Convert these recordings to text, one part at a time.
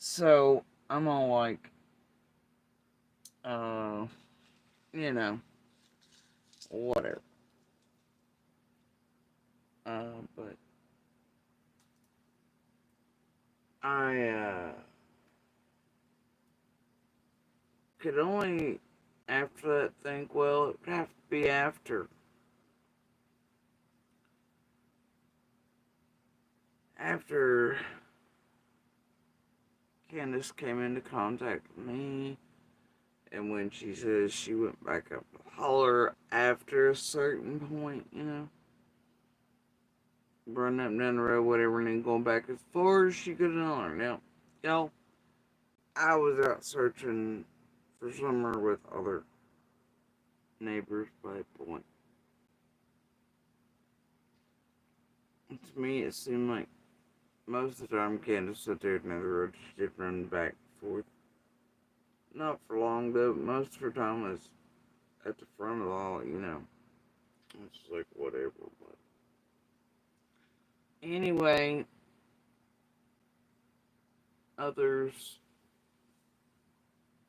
So I'm all like, uh, you know, whatever. But I could only after that think, well, it would have to be after Candace came into contact with me, and when she says she went back up to holler after a certain point, running up and down the road, whatever, and then going back as far as she could holler. Now, y'all, I was out searching for summer with other neighbors by a point. To me, it seemed like most of the time Candace sat there at the road, she did run back and forth. Not for long though, most of her time was at the front of the hall. It's like whatever. But anyway, others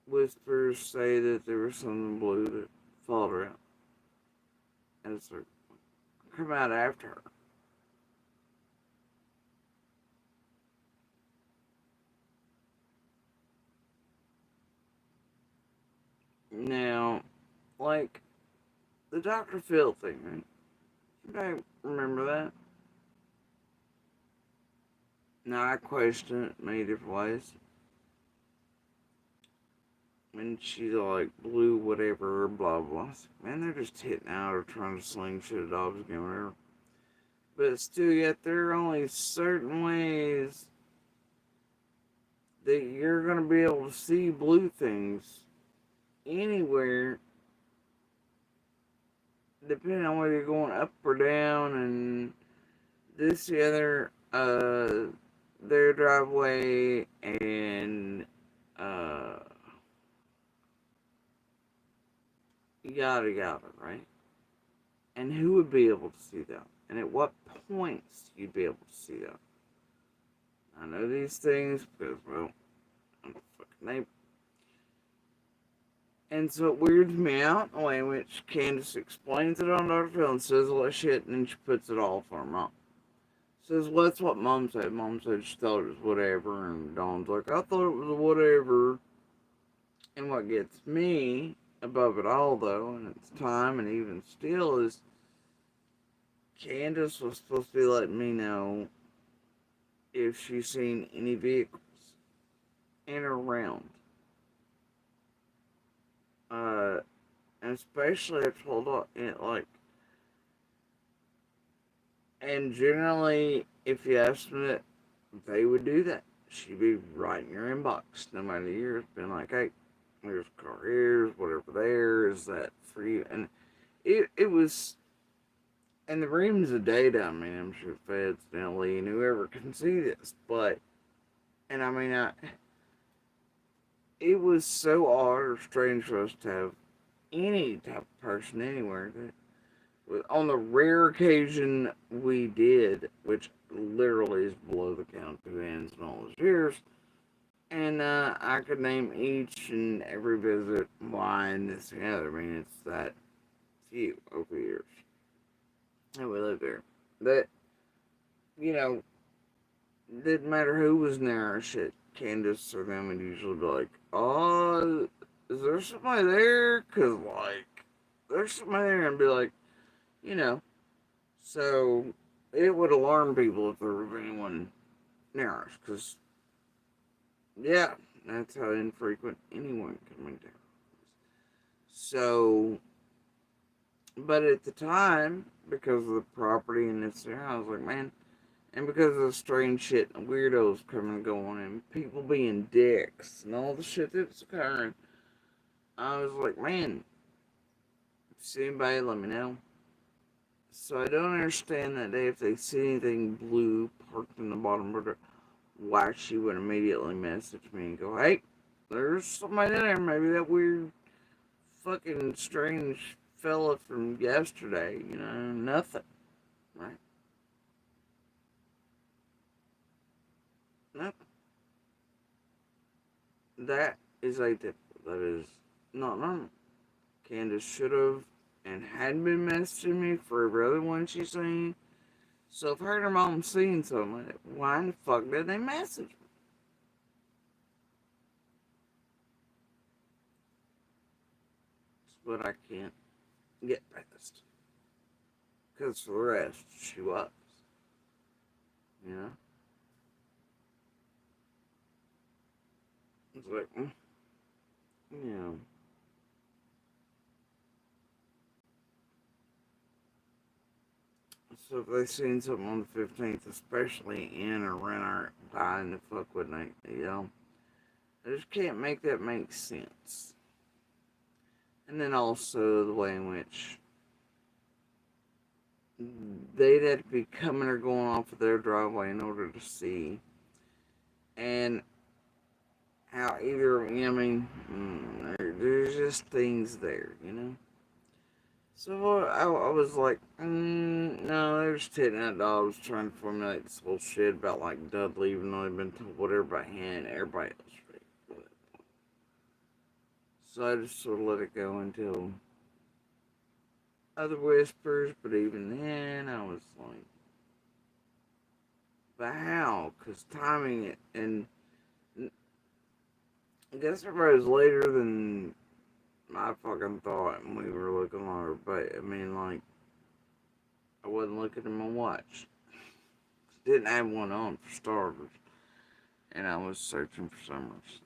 whispers say that there was something blue that followed out and it's like come out after her. Now, like the Dr. Phil thing, right? Anybody remember that? Now I question it many different ways. And she's all like blue whatever blah blah. Man, they're just hitting out or trying to sling shit at dogs again, whatever. But still, yet there are only certain ways that you're gonna be able to see blue things anywhere, depending on whether you're going up or down, and this the other, their driveway, and yada yada, right? And who would be able to see that? And at what points you'd be able to see that? I know these things because, well, I'm a fucking neighbor. And so it weirds me out the way in which Candace explains it on Dr. Phil and says all that shit, and then she puts it all for mom. Says, well, that's what mom said. Mom said she thought it was whatever, and Dawn's like, I thought it was whatever. And what gets me above it all, though, and it's time, and even still, is Candace was supposed to be letting me know if she's seen any vehicles in or around. Uh, and especially I told it like, and generally, if you asked them it, they would do that. She'd be right in your inbox, no matter the year. It's been like, hey, there's a car here, whatever there, is that for you? And it was, and the reams of data, I mean, I'm sure Feds, Nelly, and whoever can see this, but, and I mean, it was so odd or strange for us to have any type of person anywhere that, on the rare occasion we did, which literally is below the count of two hands in all those years, and I could name each and every visit, why, and this and the other. I mean, it's that few over years that we lived there. That, you know, didn't matter who was near our shit. Candace or them would usually be like, oh, is there somebody there? Because, like, there's somebody there, and be like, you know. So, it would alarm people if there was anyone near us. Because, yeah, that's how infrequent anyone coming down. So, but at the time, because of the property and this there, I was like, man, and because of the strange shit and weirdos coming and going and people being dicks and all the shit that was occurring, I was like, man, if you see anybody, let me know. So I don't understand that day if they see anything blue parked in the bottom of the, why she would immediately message me and go, hey, there's somebody in there, maybe that weird fucking strange fella from yesterday, nothing, right? Nothing. That is atypical. That is not normal. Candace should have and had been messaging me for every other one she's seen. So if her and her mom seen something like that, why in the fuck did they message me? It's what I can't get past. Because for the rest, she was. You know? It's like, you know. So if they seen something on the 15th, especially in or around our dying the fuck with Nate, you know? I just can't make that make sense. And then also the way in which they'd have to be coming or going off of their driveway in order to see. And how either, I mean, there's just things there, you know? So I was like, no, they're just hitting that dogs trying to formulate this whole shit about like Dudley, even though they've been told whatever by hand, everybody else. Right? So I just sort of let it go until other whispers, but even then, I was like, but how? Because timing it, and I guess everybody was later than I fucking thought, and we were looking longer, but I mean, like, I wasn't looking at my watch. Didn't have one on for starters, and I was searching for some reason.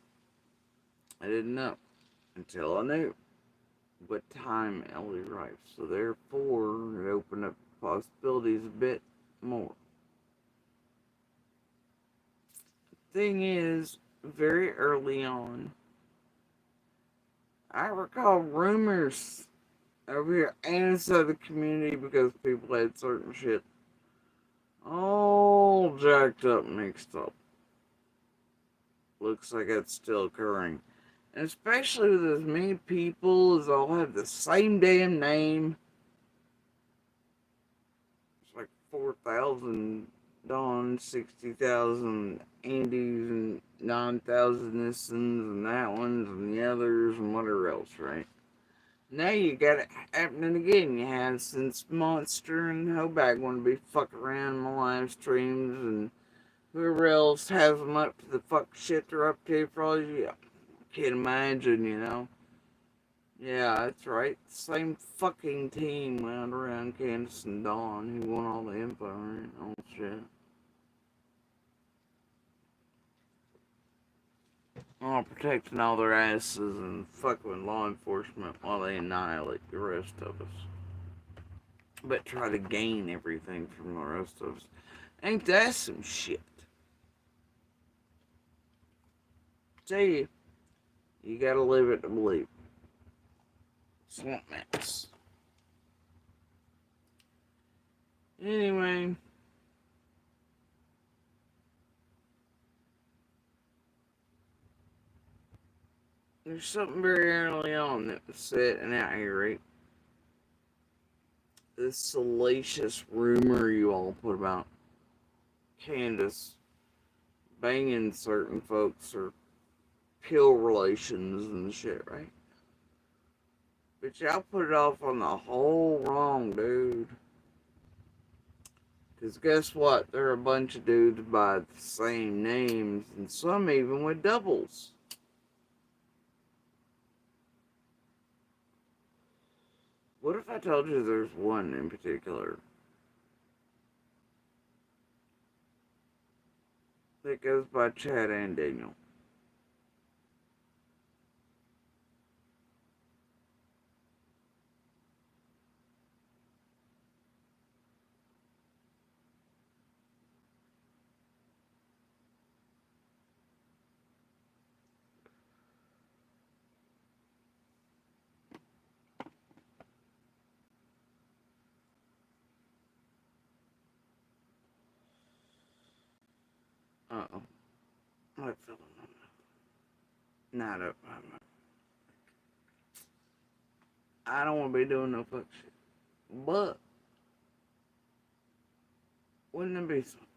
I didn't know until I knew what time Ellie arrived. So therefore, it opened up possibilities a bit more. Thing is, very early on, I recall rumors over here and inside the community because people had certain shit all jacked up, mixed up. Looks like it's still occurring. And especially with as many people as all have the same damn name. It's like 4,000 Dons, 60,000 Andes, and 9,000 Nissans, and that ones, and the others, and whatever else, right? Now you got it happening again. You had since Monster and Hobag want to be fucking around in my live streams, and whoever else has them up to the fuck shit they're up to for all you. Can't imagine, you know. Yeah, that's right. Same fucking team wound around Candace and Dawn who won all the info and all shit. All protecting all their asses and fucking with law enforcement while they annihilate the rest of us. But try to gain everything from the rest of us. Ain't that some shit? Tell you, you gotta live it to believe. Swamp Max. Anyway. There's something very early on that was said and out here, right? This salacious rumor you all put about Candace banging certain folks or pill relations and shit, right? But y'all put it off on the whole wrong dude. Because guess what? There are a bunch of dudes by the same names, and some even with doubles. What if I told you there's one in particular that goes by Chad and Daniel? Uh-oh. What feeling? Not up. I don't want to be doing no fuck shit. But, wouldn't it be something?